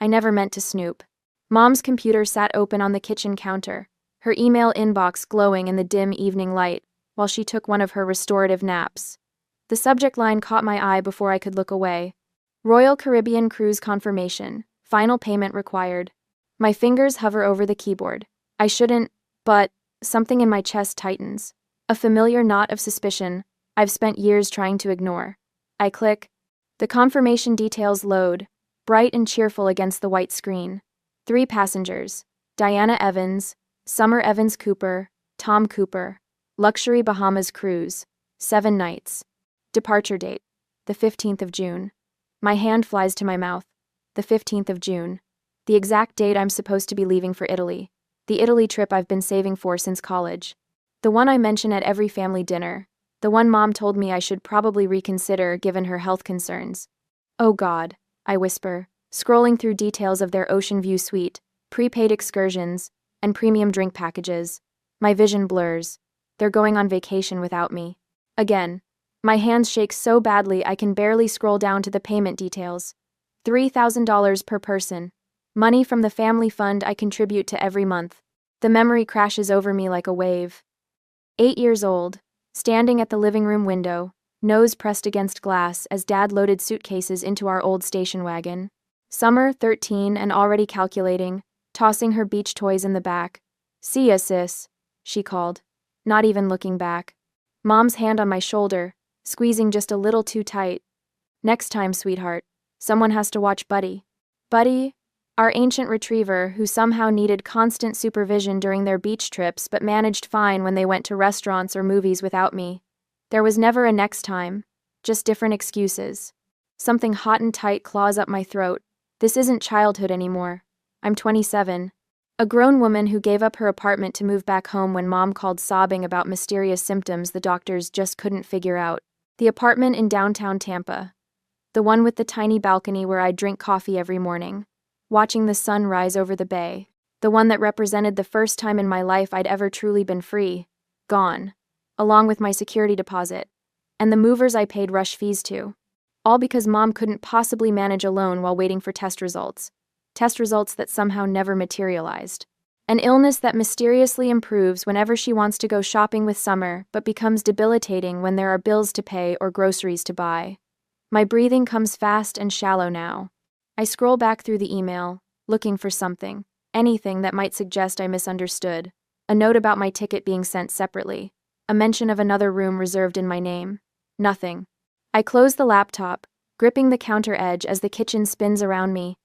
I never meant to snoop. Mom's computer sat open on the kitchen counter, her email inbox glowing in the dim evening light, while she took one of her restorative naps. The subject line caught my eye before I could look away. Royal Caribbean Cruise confirmation. Final payment required. My fingers hover over the keyboard. I shouldn't, but something in my chest tightens. A familiar knot of suspicion I've spent years trying to ignore. I click. The confirmation details load, bright and cheerful against the white screen. 3 passengers: Diana Evans, Summer Evans Cooper, Tom Cooper. Luxury Bahamas cruise. 7 nights. Departure date: the 15th of June. My hand flies to my mouth. The 15th of June. The exact date I'm supposed to be leaving for Italy. The Italy trip I've been saving for since college. The one I mention at every family dinner. The one Mom told me I should probably reconsider given her health concerns. Oh God, I whisper, scrolling through details of their ocean view suite, prepaid excursions, and premium drink packages. My vision blurs. They're going on vacation without me. Again. My hands shake so badly I can barely scroll down to the payment details. $3,000 per person. Money from the family fund I contribute to every month. The memory crashes over me like a wave. 8 years old, standing at the living room window, nose pressed against glass as Dad loaded suitcases into our old station wagon. Summer, 13 and already calculating, tossing her beach toys in the back. "See ya, sis," she called, not even looking back. Mom's hand on my shoulder, squeezing just a little too tight. "Next time, sweetheart, someone has to watch Buddy." Buddy, our ancient retriever who somehow needed constant supervision during their beach trips but managed fine when they went to restaurants or movies without me. There was never a next time, just different excuses. Something hot and tight claws up my throat. This isn't childhood anymore. I'm 27. A grown woman who gave up her apartment to move back home when Mom called sobbing about mysterious symptoms the doctors just couldn't figure out. The apartment in downtown Tampa. The one with the tiny balcony where I'd drink coffee every morning, watching the sun rise over the bay. The one that represented the first time in my life I'd ever truly been free. Gone. Along with my security deposit. And the movers I paid rush fees to. All because Mom couldn't possibly manage alone while waiting for test results. Test results that somehow never materialized. An illness that mysteriously improves whenever she wants to go shopping with Summer but becomes debilitating when there are bills to pay or groceries to buy. My breathing comes fast and shallow now. I scroll back through the email, looking for something, anything that might suggest I misunderstood. A note about my ticket being sent separately. A mention of another room reserved in my name. Nothing. I close the laptop, gripping the counter edge as the kitchen spins around me.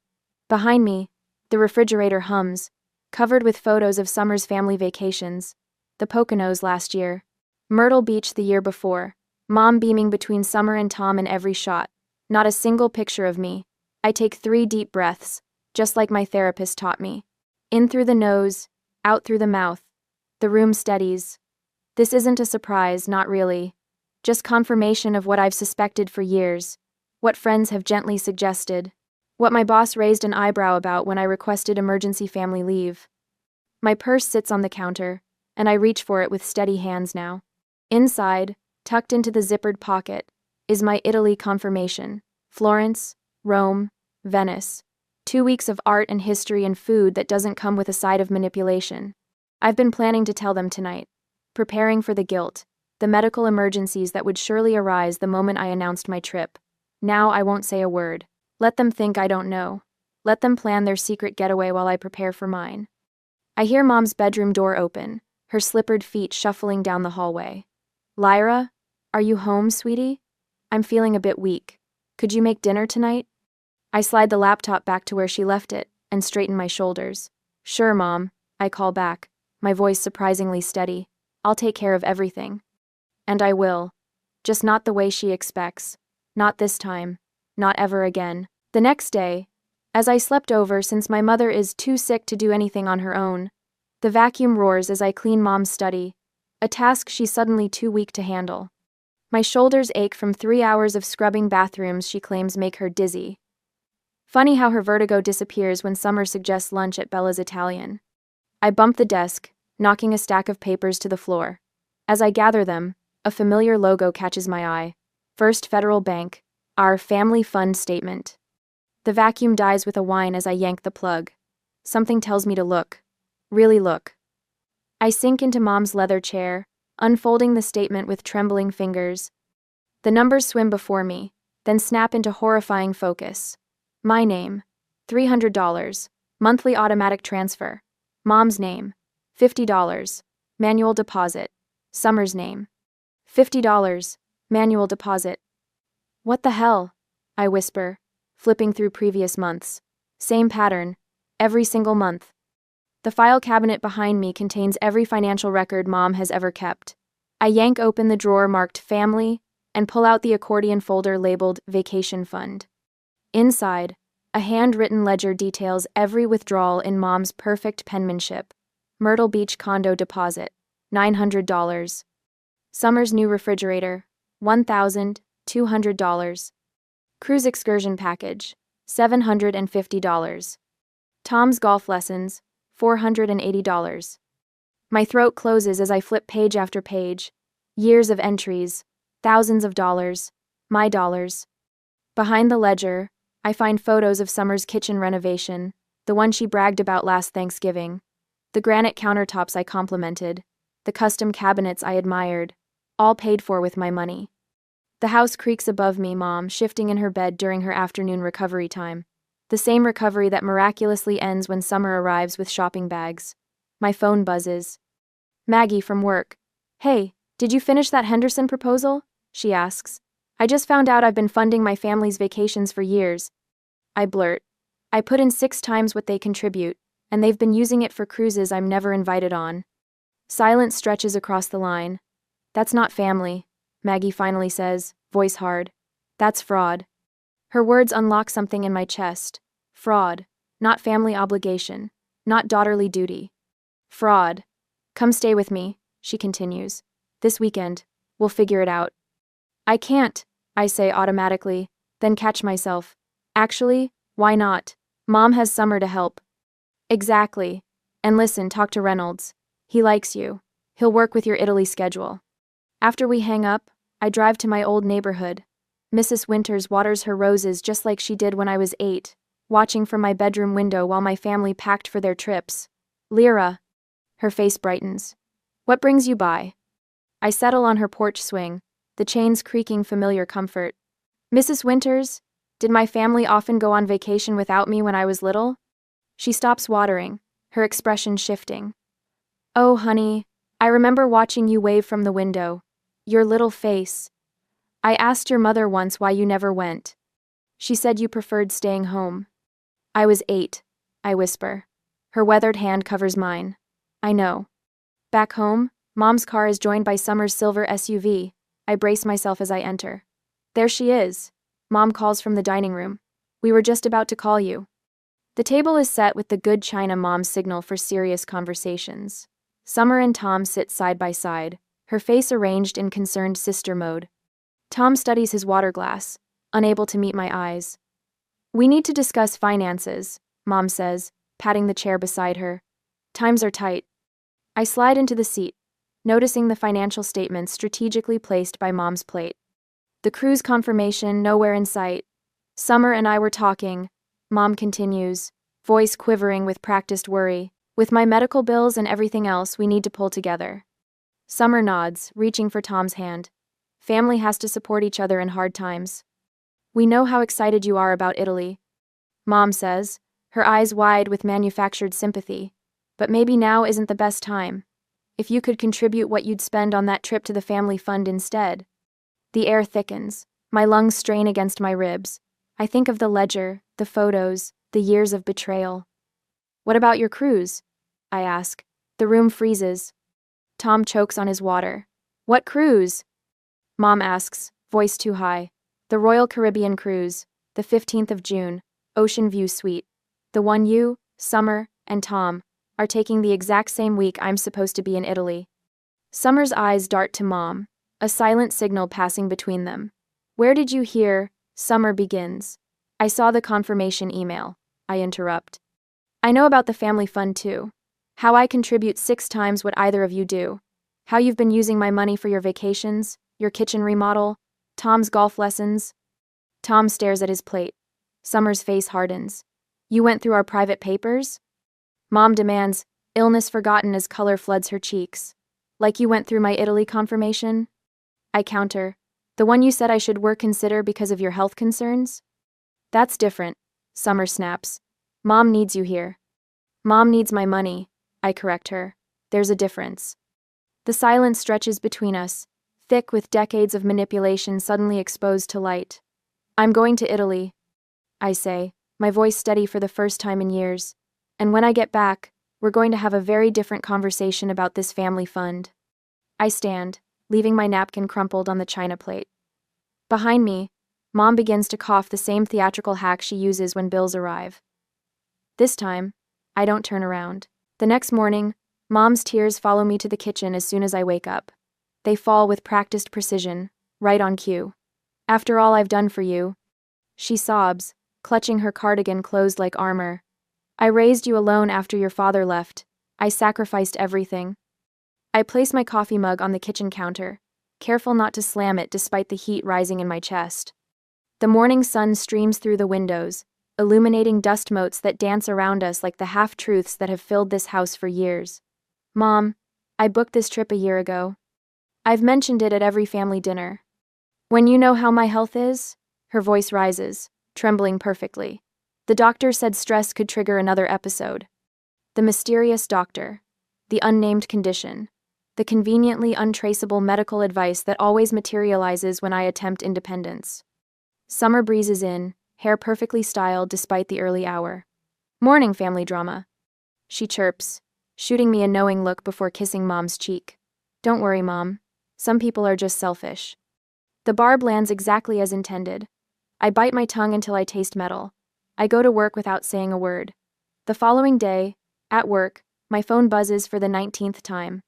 Behind me, the refrigerator hums, covered with photos of Summer's family vacations. The Poconos last year. Myrtle Beach the year before. Mom beaming between Summer and Tom in every shot. Not a single picture of me. I take 3 deep breaths, just like my therapist taught me. In through the nose, out through the mouth. The room steadies. This isn't a surprise, not really. Just confirmation of what I've suspected for years. What friends have gently suggested. What my boss raised an eyebrow about when I requested emergency family leave. My purse sits on the counter, and I reach for it with steady hands now. Inside, tucked into the zippered pocket, is my Italy confirmation. Florence, Rome, Venice. 2 weeks of art and history and food that doesn't come with a side of manipulation. I've been planning to tell them tonight. Preparing for the guilt, the medical emergencies that would surely arise the moment I announced my trip. Now I won't say a word. Let them think I don't know. Let them plan their secret getaway while I prepare for mine. I hear Mom's bedroom door open, her slippered feet shuffling down the hallway. "Lyra, are you home, sweetie? I'm feeling a bit weak. Could you make dinner tonight?" I slide the laptop back to where she left it and straighten my shoulders. "Sure, Mom," I call back, my voice surprisingly steady. "I'll take care of everything." And I will. Just not the way she expects. Not this time. Not ever again. The next day, as I slept over since my mother is too sick to do anything on her own, the vacuum roars as I clean Mom's study, a task she's suddenly too weak to handle. My shoulders ache from 3 hours of scrubbing bathrooms she claims make her dizzy. Funny how her vertigo disappears when Summer suggests lunch at Bella's Italian. I bump the desk, knocking a stack of papers to the floor. As I gather them, a familiar logo catches my eye. First Federal Bank, our family fund statement. The vacuum dies with a whine as I yank the plug. Something tells me to look. Really look. I sink into Mom's leather chair, unfolding the statement with trembling fingers. The numbers swim before me, then snap into horrifying focus. My name, $300, monthly automatic transfer. Mom's name, $50, manual deposit. Summer's name, $50, manual deposit. What the hell? I whisper, flipping through previous months. Same pattern, every single month. The file cabinet behind me contains every financial record Mom has ever kept. I yank open the drawer marked Family and pull out the accordion folder labeled Vacation Fund. Inside, a handwritten ledger details every withdrawal in Mom's perfect penmanship. Myrtle Beach condo deposit, $900. Summer's new refrigerator, $1,200. Cruise excursion package, $750. Tom's golf lessons, $480. My throat closes as I flip page after page. Years of entries, thousands of dollars, my dollars. Behind the ledger, I find photos of Summer's kitchen renovation, the one she bragged about last Thanksgiving. The granite countertops I complimented, the custom cabinets I admired, all paid for with my money. The house creaks above me, Mom shifting in her bed during her afternoon recovery time. The same recovery that miraculously ends when Summer arrives with shopping bags. My phone buzzes. Maggie from work. Hey, did you finish that Henderson proposal? She asks. I just found out I've been funding my family's vacations for years. I blurt. I put in 6 times what they contribute, and they've been using it for cruises I'm never invited on. Silence stretches across the line. That's not family, Maggie finally says, voice hard. That's fraud. Her words unlock something in my chest. Fraud, not family obligation, not daughterly duty. Fraud. Come stay with me, she continues. This weekend, we'll figure it out. I can't, I say automatically, then catch myself. Actually, why not? Mom has Summer to help. Exactly. And listen, talk to Reynolds. He likes you. He'll work with your Italy schedule. After we hang up, I drive to my old neighborhood. Mrs. Winters waters her roses just like she did when I was 8, watching from my bedroom window while my family packed for their trips. Lyra. Her face brightens. What brings you by? I settle on her porch swing, the chains creaking familiar comfort. Mrs. Winters, did my family often go on vacation without me when I was little? She stops watering, her expression shifting. Oh, honey, I remember watching you wave from the window. Your little face. I asked your mother once why you never went. She said you preferred staying home. I was 8, I whisper. Her weathered hand covers mine. I know. Back home, Mom's car is joined by Summer's silver SUV. I brace myself as I enter. There she is. Mom calls from the dining room. We were just about to call you. The table is set with the good china Mom signal for serious conversations. Summer and Tom sit side by side, her face arranged in concerned sister mode. Tom studies his water glass, unable to meet my eyes. We need to discuss finances, Mom says, patting the chair beside her. Times are tight. I slide into the seat, noticing the financial statements strategically placed by Mom's plate. The cruise confirmation nowhere in sight. Summer and I were talking, Mom continues, voice quivering with practiced worry. With my medical bills and everything else we need to pull together. Summer nods, reaching for Tom's hand. Family has to support each other in hard times. We know how excited you are about Italy. Mom says, her eyes wide with manufactured sympathy. But maybe now isn't the best time. If you could contribute what you'd spend on that trip to the family fund instead. The air thickens. My lungs strain against my ribs. I think of the ledger, the photos, the years of betrayal. What about your cruise? I ask. The room freezes. Tom chokes on his water. What cruise? Mom asks, voice too high. The Royal Caribbean Cruise, the 15th of June, Ocean View Suite. The one you, Summer, and Tom are taking the exact same week I'm supposed to be in Italy. Summer's eyes dart to Mom, a silent signal passing between them. Where did you hear? Summer begins. I saw the confirmation email. I interrupt. I know about the family fund too. How I contribute 6 times what either of you do. How you've been using my money for your vacations, your kitchen remodel, Tom's golf lessons. Tom stares at his plate. Summer's face hardens. You went through our private papers? Mom demands, illness forgotten as color floods her cheeks. Like you went through my Italy confirmation? I counter. The one you said I should consider because of your health concerns? That's different, Summer snaps. Mom needs you here. Mom needs my money, I correct her. There's a difference. The silence stretches between us, thick with decades of manipulation suddenly exposed to light. I'm going to Italy, I say, my voice steady for the first time in years. And when I get back, we're going to have a very different conversation about this family fund. I stand, leaving my napkin crumpled on the china plate. Behind me, Mom begins to cough the same theatrical hack she uses when bills arrive. This time, I don't turn around. The next morning, Mom's tears follow me to the kitchen as soon as I wake up. They fall with practiced precision, right on cue. After all I've done for you, she sobs, clutching her cardigan closed like armor. I raised you alone after your father left. I sacrificed everything. I place my coffee mug on the kitchen counter, careful not to slam it despite the heat rising in my chest. The morning sun streams through the windows, illuminating dust motes that dance around us like the half-truths that have filled this house for years. Mom, I booked this trip a year ago. I've mentioned it at every family dinner. When you know how my health is? Her voice rises, trembling perfectly. The doctor said stress could trigger another episode. The mysterious doctor. The unnamed condition. The conveniently untraceable medical advice that always materializes when I attempt independence. Summer breezes in, hair perfectly styled despite the early hour. Morning, family drama. She chirps, shooting me a knowing look before kissing Mom's cheek. Don't worry, Mom. Some people are just selfish. The barb lands exactly as intended. I bite my tongue until I taste metal. I go to work without saying a word. The following day, at work, my phone buzzes for the 19th time.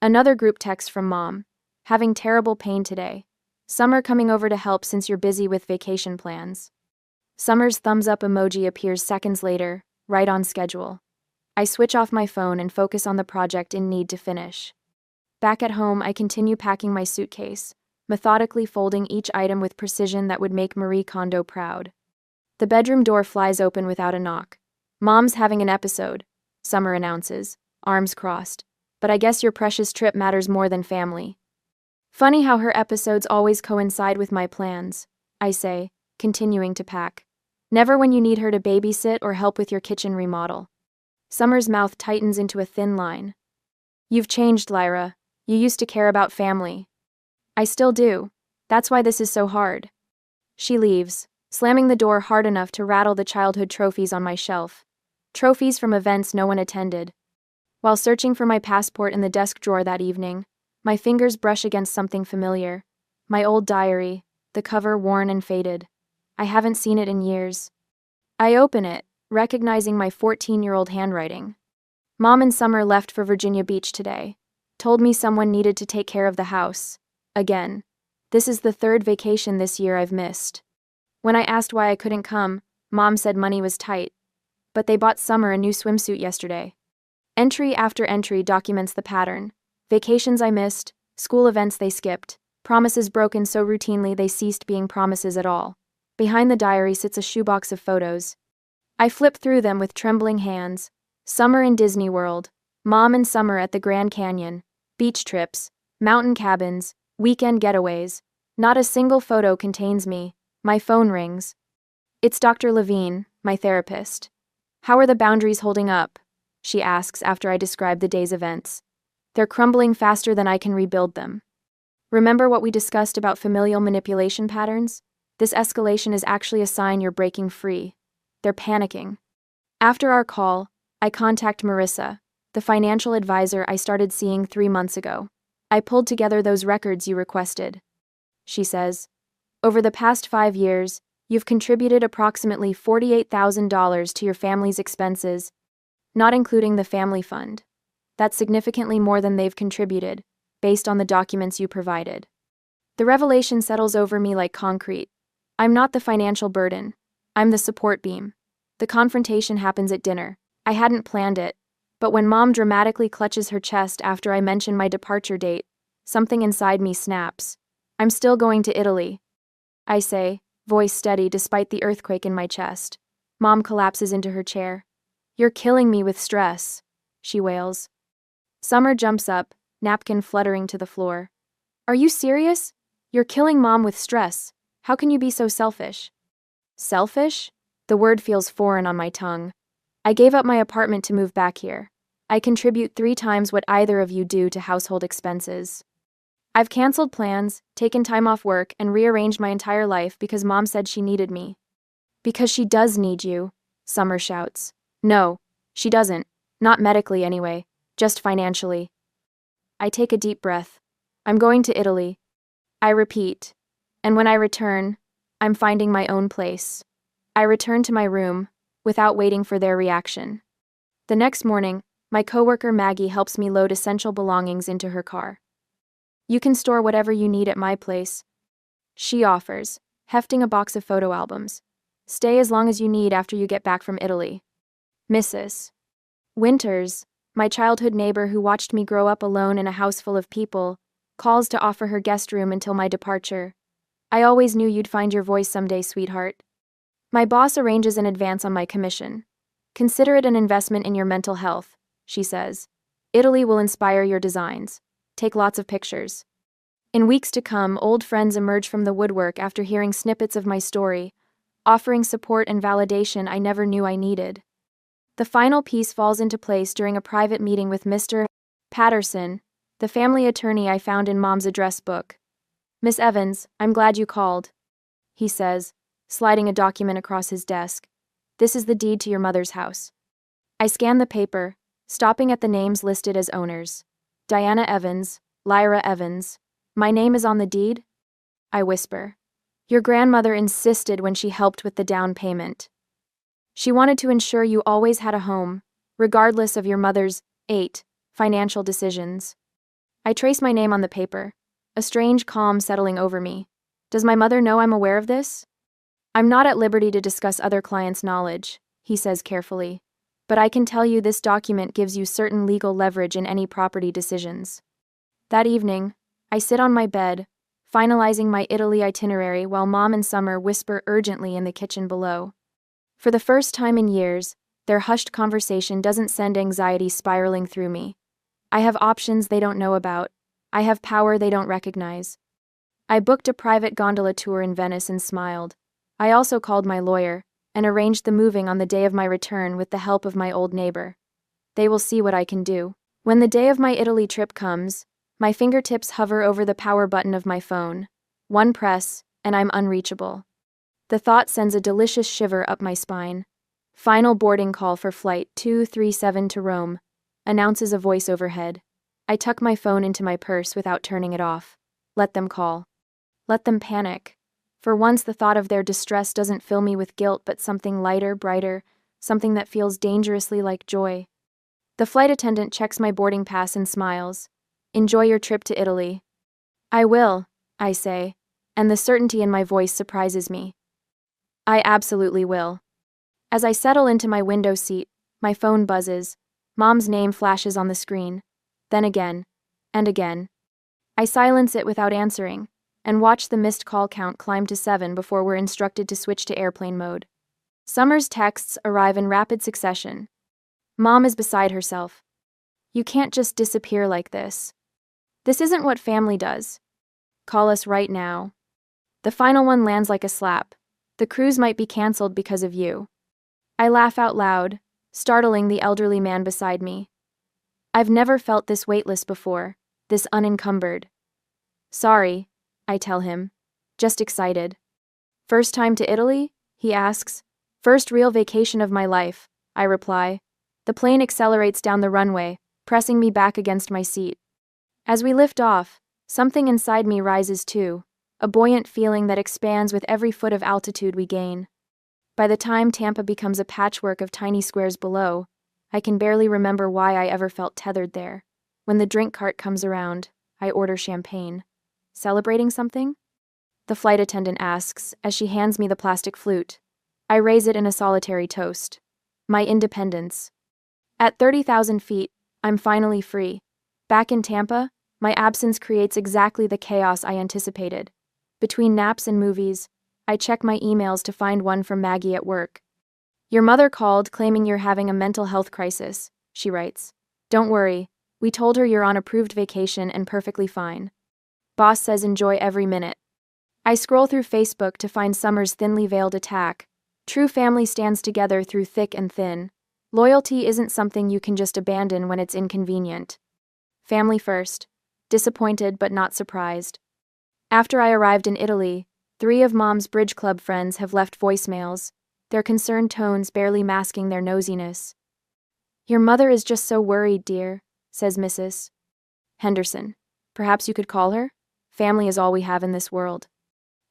Another group text from Mom. Having terrible pain today. Summer coming over to help since you're busy with vacation plans. Summer's thumbs up emoji appears seconds later, right on schedule. I switch off my phone and focus on the project in need to finish. Back at home, I continue packing my suitcase, methodically folding each item with precision that would make Marie Kondo proud. The bedroom door flies open without a knock. Mom's having an episode, Summer announces, arms crossed. But I guess your precious trip matters more than family. Funny how her episodes always coincide with my plans, I say, continuing to pack. Never when you need her to babysit or help with your kitchen remodel. Summer's mouth tightens into a thin line. You've changed, Lyra. You used to care about family. I still do. That's why this is so hard. She leaves, slamming the door hard enough to rattle the childhood trophies on my shelf. Trophies from events no one attended. While searching for my passport in the desk drawer that evening, my fingers brush against something familiar. My old diary, the cover worn and faded. I haven't seen it in years. I open it, recognizing my 14-year-old handwriting. Mom and Summer left for Virginia Beach today. Told me someone needed to take care of the house. Again. This is the third vacation this year I've missed. When I asked why I couldn't come, Mom said money was tight. But they bought Summer a new swimsuit yesterday. Entry after entry documents the pattern. Vacations I missed, school events they skipped, promises broken so routinely they ceased being promises at all. Behind the diary sits a shoebox of photos. I flip through them with trembling hands. Summer in Disney World, Mom and Summer at the Grand Canyon, beach trips, mountain cabins, weekend getaways. Not a single photo contains me. My phone rings. It's Dr. Levine, my therapist. How are the boundaries holding up? She asks after I describe the day's events. They're crumbling faster than I can rebuild them. Remember what we discussed about familial manipulation patterns? This escalation is actually a sign you're breaking free. They're panicking. After our call, I contact Marissa, the financial advisor I started seeing 3 months ago. I pulled together those records you requested. She says, over the past 5 years, you've contributed approximately $48,000 to your family's expenses, not including the family fund. That's significantly more than they've contributed, based on the documents you provided. The revelation settles over me like concrete. I'm not the financial burden. I'm the support beam. The confrontation happens at dinner. I hadn't planned it, but when Mom dramatically clutches her chest after I mention my departure date, something inside me snaps. I'm still going to Italy, I say, voice steady despite the earthquake in my chest. Mom collapses into her chair. "You're killing me with stress," she wails. Summer jumps up, napkin fluttering to the floor. "Are you serious? You're killing Mom with stress. How can you be so selfish?" Selfish? The word feels foreign on my tongue. I gave up my apartment to move back here. I contribute 3 times what either of you do to household expenses. I've canceled plans, taken time off work, and rearranged my entire life because Mom said she needed me. "Because she does need you," Summer shouts. "No, she doesn't. Not medically anyway, just financially." I take a deep breath. "I'm going to Italy." I repeat. And when I return, I'm finding my own place. I return to my room, without waiting for their reaction. The next morning, my coworker Maggie helps me load essential belongings into her car. "You can store whatever you need at my place," she offers, hefting a box of photo albums. "Stay as long as you need after you get back from Italy." Mrs. Winters, my childhood neighbor who watched me grow up alone in a house full of people, calls to offer her guest room until my departure. "I always knew you'd find your voice someday, sweetheart." My boss arranges an advance on my commission. "Consider it an investment in your mental health," she says. "Italy will inspire your designs. Take lots of pictures." In weeks to come, old friends emerge from the woodwork after hearing snippets of my story, offering support and validation I never knew I needed. The final piece falls into place during a private meeting with Mr. Patterson, the family attorney I found in Mom's address book. "Miss Evans, I'm glad you called," he says, sliding a document across his desk. "This is the deed to your mother's house." I scan the paper, stopping at the names listed as owners. Diana Evans, Lyra Evans. "My name is on the deed?" I whisper. "Your grandmother insisted when she helped with the down payment. She wanted to ensure you always had a home, regardless of your mother's financial decisions." I trace my name on the paper, a strange calm settling over me. Does my mother know I'm aware of this? "I'm not at liberty to discuss other clients' knowledge," he says carefully, "but I can tell you this document gives you certain legal leverage in any property decisions." That evening, I sit on my bed, finalizing my Italy itinerary while Mom and Summer whisper urgently in the kitchen below. For the first time in years, their hushed conversation doesn't send anxiety spiraling through me. I have options they don't know about. I have power they don't recognize. I booked a private gondola tour in Venice and smiled. I also called my lawyer and arranged the moving on the day of my return with the help of my old neighbor. They will see what I can do. When the day of my Italy trip comes, my fingertips hover over the power button of my phone. One press, and I'm unreachable. The thought sends a delicious shiver up my spine. "Final boarding call for flight 237 to Rome," announces a voice overhead. I tuck my phone into my purse without turning it off. Let them call. Let them panic. For once, the thought of their distress doesn't fill me with guilt, but something lighter, brighter, something that feels dangerously like joy. The flight attendant checks my boarding pass and smiles. "Enjoy your trip to Italy." "I will," I say, and the certainty in my voice surprises me. I absolutely will. As I settle into my window seat, my phone buzzes. Mom's name flashes on the screen. Then again, and again. I silence it without answering, and watch the missed call count climb to 7 before we're instructed to switch to airplane mode. Summer's texts arrive in rapid succession. Mom is beside herself. "You can't just disappear like this. This isn't what family does. Call us right now." The final one lands like a slap. "The cruise might be canceled because of you." I laugh out loud, startling the elderly man beside me. I've never felt this weightless before, this unencumbered. "Sorry," I tell him, just excited. "First time to Italy?" he asks. "First real vacation of my life," I reply. The plane accelerates down the runway, pressing me back against my seat. As we lift off, something inside me rises too, a buoyant feeling that expands with every foot of altitude we gain. By the time Tampa becomes a patchwork of tiny squares below, I can barely remember why I ever felt tethered there. When the drink cart comes around, I order champagne. "Celebrating something?" the flight attendant asks as she hands me the plastic flute. I raise it in a solitary toast. My independence. At 30,000 feet, I'm finally free. Back in Tampa, my absence creates exactly the chaos I anticipated. Between naps and movies, I check my emails to find one from Maggie at work. Your mother called claiming you're having a mental health crisis, she writes. Don't worry, we told her you're on approved vacation and perfectly fine. Boss says enjoy every minute. I scroll through Facebook to find Summer's thinly veiled attack. True family stands together through thick and thin. Loyalty isn't something you can just abandon when it's inconvenient. Family first. Disappointed but not surprised. After I arrived in Italy, 3 of Mom's bridge club friends have left voicemails, their concerned tones barely masking their nosiness. Your mother is just so worried, dear, says Mrs. Henderson. Perhaps you could call her? Family is all we have in this world.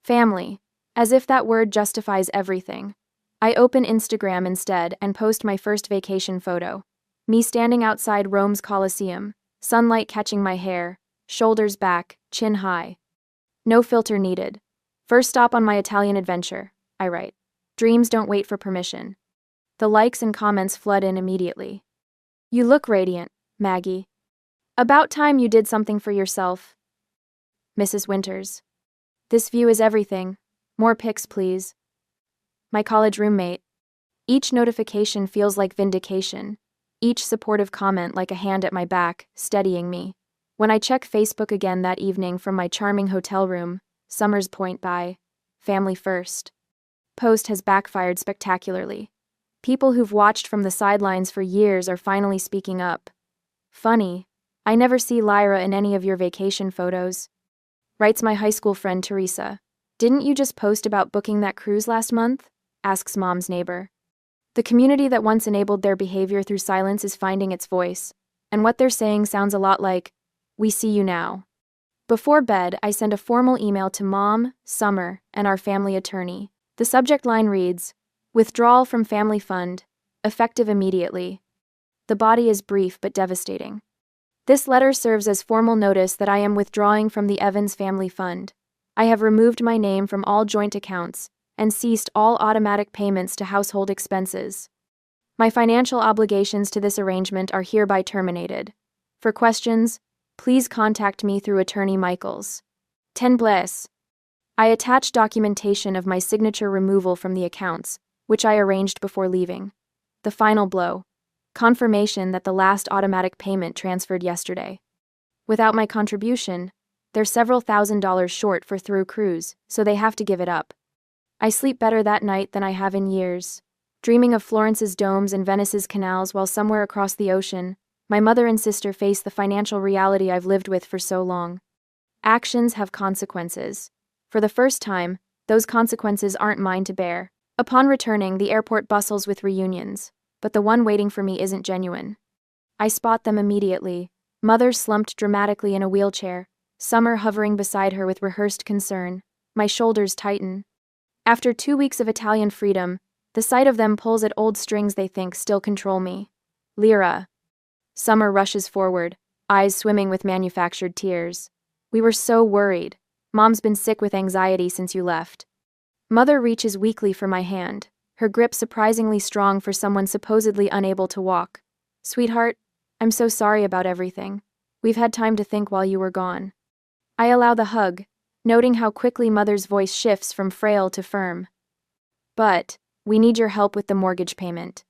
Family. As if that word justifies everything. I open Instagram instead and post my first vacation photo. Me standing outside Rome's Colosseum, sunlight catching my hair, shoulders back, chin high. No filter needed. First stop on my Italian adventure, I write. Dreams don't wait for permission. The likes and comments flood in immediately. You look radiant, Maggie. About time you did something for yourself. Mrs. Winters. This view is everything. More pics, please. My college roommate. Each notification feels like vindication. Each supportive comment like a hand at my back, steadying me. When I check Facebook again that evening from my charming hotel room, Summers Point by Family First. Post has backfired spectacularly. People who've watched from the sidelines for years are finally speaking up. Funny, I never see Lyra in any of your vacation photos. Writes my high school friend Teresa. Didn't you just post about booking that cruise last month? Asks Mom's neighbor. The community that once enabled their behavior through silence is finding its voice, and what they're saying sounds a lot like, we see you now. Before bed, I send a formal email to Mom, Summer, and our family attorney. The subject line reads, Withdrawal from Family Fund, effective immediately. The body is brief but devastating. This letter serves as formal notice that I am withdrawing from the Evans Family Fund. I have removed my name from all joint accounts and ceased all automatic payments to household expenses. My financial obligations to this arrangement are hereby terminated. For questions, please contact me through Attorney Michaels. 10 bless. I attach documentation of my signature removal from the accounts, which I arranged before leaving. The final blow. Confirmation that the last automatic payment transferred yesterday. Without my contribution, they're several $1,000s short for through cruise, so they have to give it up. I sleep better that night than I have in years, dreaming of Florence's domes and Venice's canals while somewhere across the ocean, my mother and sister face the financial reality I've lived with for so long. Actions have consequences. For the first time, those consequences aren't mine to bear. Upon returning, the airport bustles with reunions, but the one waiting for me isn't genuine. I spot them immediately. Mother slumped dramatically in a wheelchair, Summer hovering beside her with rehearsed concern. My shoulders tighten. After 2 weeks of Italian freedom, the sight of them pulls at old strings they think still control me. Lyra. Summer rushes forward, eyes swimming with manufactured tears. We were so worried. Mom's been sick with anxiety since you left. Mother reaches weakly for my hand, her grip surprisingly strong for someone supposedly unable to walk. Sweetheart, I'm so sorry about everything. We've had time to think while you were gone. I allow the hug, noting how quickly Mother's voice shifts from frail to firm. But, we need your help with the mortgage payment.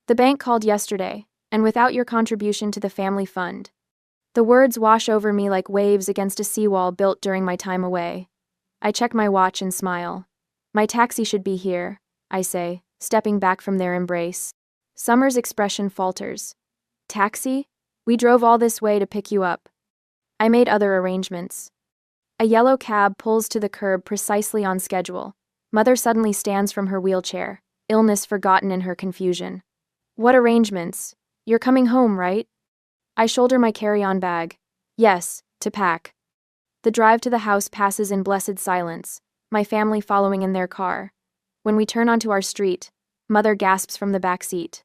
The bank called yesterday, and without your contribution to the family fund. The words wash over me like waves against a seawall built during my time away. I check my watch and smile. My taxi should be here, I say, stepping back from their embrace. Summer's expression falters. Taxi? We drove all this way to pick you up. I made other arrangements. A yellow cab pulls to the curb precisely on schedule. Mother suddenly stands from her wheelchair, illness forgotten in her confusion. What arrangements? You're coming home, right? I shoulder my carry-on bag. Yes, to pack. The drive to the house passes in blessed silence, my family following in their car. When we turn onto our street, Mother gasps from the back seat.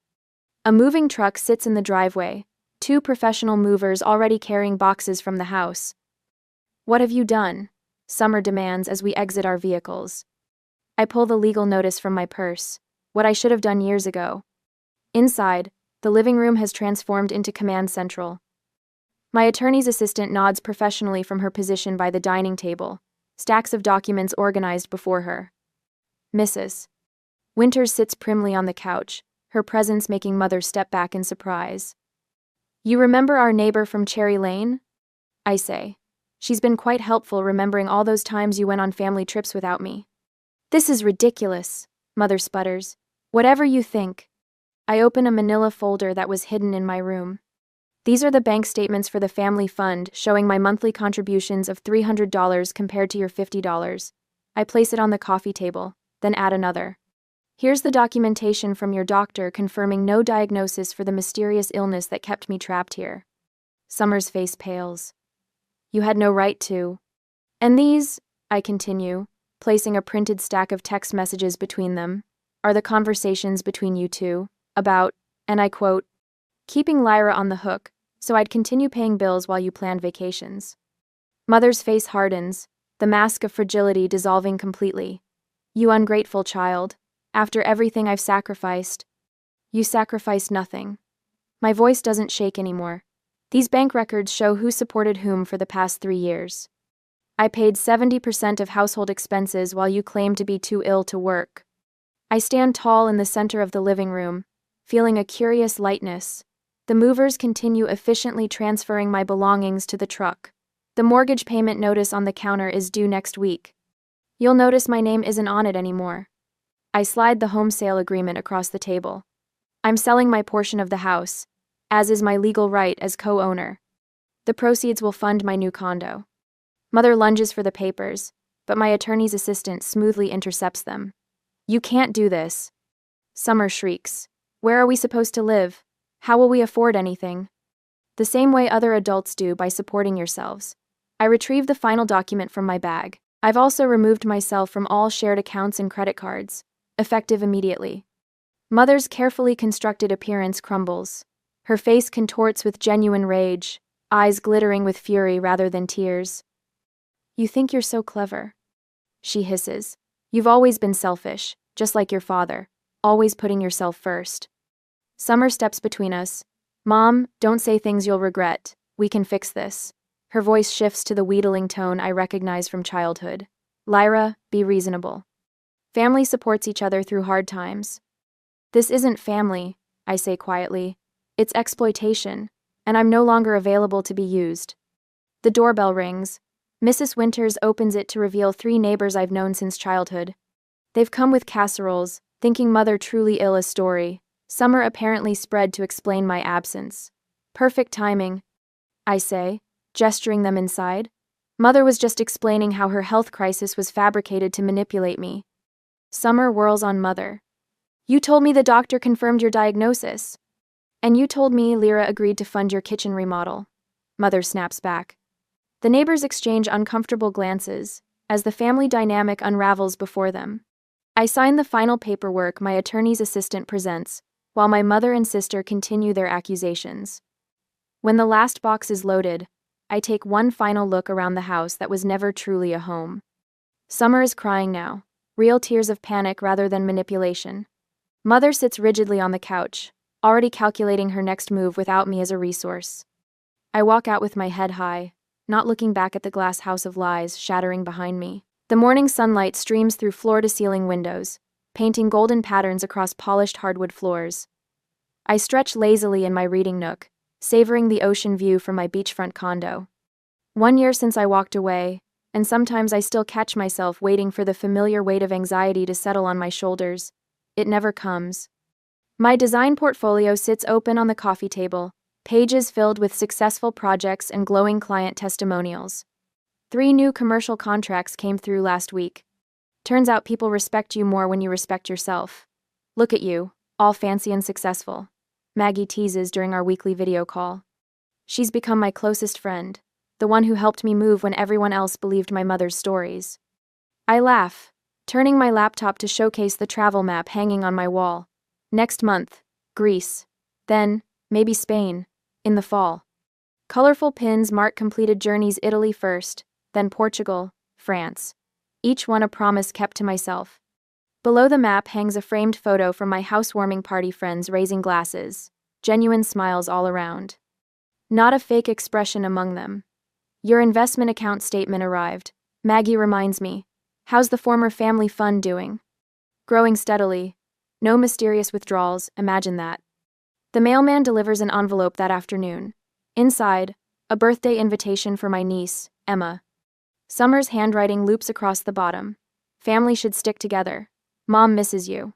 A moving truck sits in the driveway, 2 professional movers already carrying boxes from the house. What have you done? Summer demands as we exit our vehicles. I pull the legal notice from my purse, what I should have done years ago. Inside, the living room has transformed into command central. My attorney's assistant nods professionally from her position by the dining table, stacks of documents organized before her. Mrs. Winters sits primly on the couch, her presence making Mother step back in surprise. You remember our neighbor from Cherry Lane? I say. She's been quite helpful remembering all those times you went on family trips without me. This is ridiculous, Mother sputters. Whatever you think. I open a manila folder that was hidden in my room. These are the bank statements for the family fund showing my monthly contributions of $300 compared to your $50. I place it on the coffee table, then add another. Here's the documentation from your doctor confirming no diagnosis for the mysterious illness that kept me trapped here. Summer's face pales. You had no right to. And these, I continue, placing a printed stack of text messages between them, are the conversations between you two, about, and I quote, keeping Lyra on the hook, so I'd continue paying bills while you planned vacations. Mother's face hardens, the mask of fragility dissolving completely. You ungrateful child, after everything I've sacrificed. You sacrificed nothing. My voice doesn't shake anymore. These bank records show who supported whom for the past 3 years. I paid 70% of household expenses while you claimed to be too ill to work. I stand tall in the center of the living room, feeling a curious lightness. The movers continue efficiently transferring my belongings to the truck. The mortgage payment notice on the counter is due next week. You'll notice my name isn't on it anymore. I slide the home sale agreement across the table. I'm selling my portion of the house, as is my legal right as co-owner. The proceeds will fund my new condo. Mother lunges for the papers, but my attorney's assistant smoothly intercepts them. You can't do this. Summer shrieks. Where are we supposed to live? How will we afford anything? The same way other adults do by supporting yourselves. I retrieve the final document from my bag. I've also removed myself from all shared accounts and credit cards, effective immediately. Mother's carefully constructed appearance crumbles. Her face contorts with genuine rage, eyes glittering with fury rather than tears. You think you're so clever, she hisses. You've always been selfish, just like your father, always putting yourself first. Summer steps between us. Mom, don't say things you'll regret. We can fix this. Her voice shifts to the wheedling tone I recognize from childhood. Lyra, be reasonable. Family supports each other through hard times. This isn't family, I say quietly. It's exploitation, and I'm no longer available to be used. The doorbell rings. Mrs. Winters opens it to reveal 3 neighbors I've known since childhood. They've come with casseroles, thinking Mother truly ill a story. Summer apparently spread to explain my absence. Perfect timing, I say, gesturing them inside. Mother was just explaining how her health crisis was fabricated to manipulate me. Summer whirls on Mother. You told me the doctor confirmed your diagnosis. And you told me Lyra agreed to fund your kitchen remodel. Mother snaps back. The neighbors exchange uncomfortable glances, as the family dynamic unravels before them. I sign the final paperwork my attorney's assistant presents, while my mother and sister continue their accusations. When the last box is loaded, I take one final look around the house that was never truly a home. Summer is crying now, real tears of panic rather than manipulation. Mother sits rigidly on the couch, already calculating her next move without me as a resource. I walk out with my head high, not looking back at the glass house of lies shattering behind me. The morning sunlight streams through floor-to-ceiling windows, painting golden patterns across polished hardwood floors. I stretch lazily in my reading nook, savoring the ocean view from my beachfront condo. 1 year since I walked away, and sometimes I still catch myself waiting for the familiar weight of anxiety to settle on my shoulders. It never comes. My design portfolio sits open on the coffee table, pages filled with successful projects and glowing client testimonials. 3 new commercial contracts came through last week. Turns out people respect you more when you respect yourself. Look at you, all fancy and successful. Maggie teases during our weekly video call. She's become my closest friend, the one who helped me move when everyone else believed my mother's stories. I laugh, turning my laptop to showcase the travel map hanging on my wall. Next month, Greece. Then, maybe Spain, in the fall. Colorful pins mark completed journeys: Italy first, then Portugal, France. Each one a promise kept to myself. Below the map hangs a framed photo from my housewarming party friends raising glasses, genuine smiles all around. Not a fake expression among them. Your investment account statement arrived, Maggie reminds me. How's the former family fund doing? Growing steadily. No mysterious withdrawals, imagine that. The mailman delivers an envelope that afternoon. Inside, a birthday invitation for my niece, Emma. Summer's handwriting loops across the bottom. Family should stick together. Mom misses you.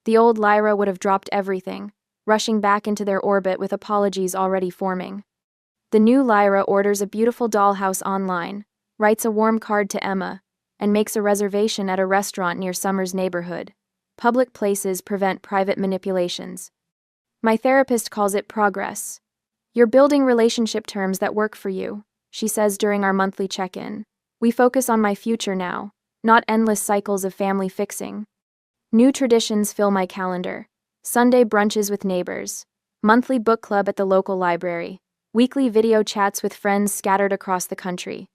The old Lyra would have dropped everything, rushing back into their orbit with apologies already forming. The new Lyra orders a beautiful dollhouse online, writes a warm card to Emma, and makes a reservation at a restaurant near Summer's neighborhood. Public places prevent private manipulations. My therapist calls it progress. You're building relationship terms that work for you, she says during our monthly check-in. We focus on my future now, not endless cycles of family fixing. New traditions fill my calendar. Sunday brunches with neighbors, monthly book club at the local library, weekly video chats with friends scattered across the country.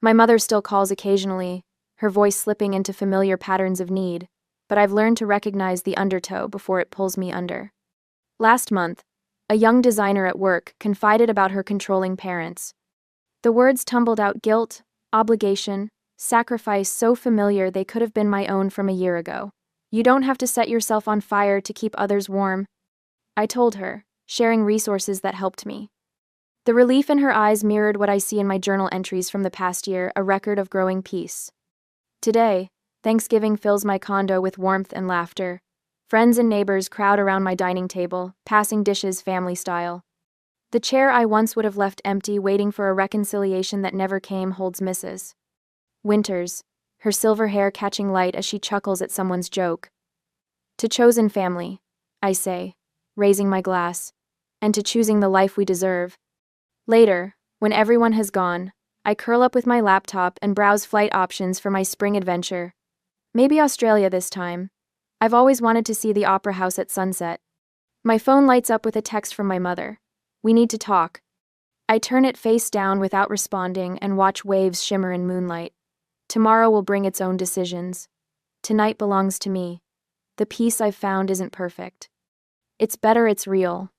My mother still calls occasionally, her voice slipping into familiar patterns of need, but I've learned to recognize the undertow before it pulls me under. Last month, a young designer at work confided about her controlling parents. The words tumbled out: guilt, obligation, sacrifice, so familiar they could have been my own from a year ago. You don't have to set yourself on fire to keep others warm, I told her, sharing resources that helped me. The relief in her eyes mirrored what I see in my journal entries from the past year, a record of growing peace. Today, Thanksgiving fills my condo with warmth and laughter. Friends and neighbors crowd around my dining table, passing dishes family style. The chair I once would have left empty, waiting for a reconciliation that never came, holds Mrs. Winters, her silver hair catching light as she chuckles at someone's joke. To chosen family, I say, raising my glass, and to choosing the life we deserve. Later, when everyone has gone, I curl up with my laptop and browse flight options for my spring adventure. Maybe Australia this time. I've always wanted to see the opera house at sunset. My phone lights up with a text from my mother. We need to talk. I turn it face down without responding and watch waves shimmer in moonlight. Tomorrow will bring its own decisions. Tonight belongs to me. The peace I've found isn't perfect. It's better it's real.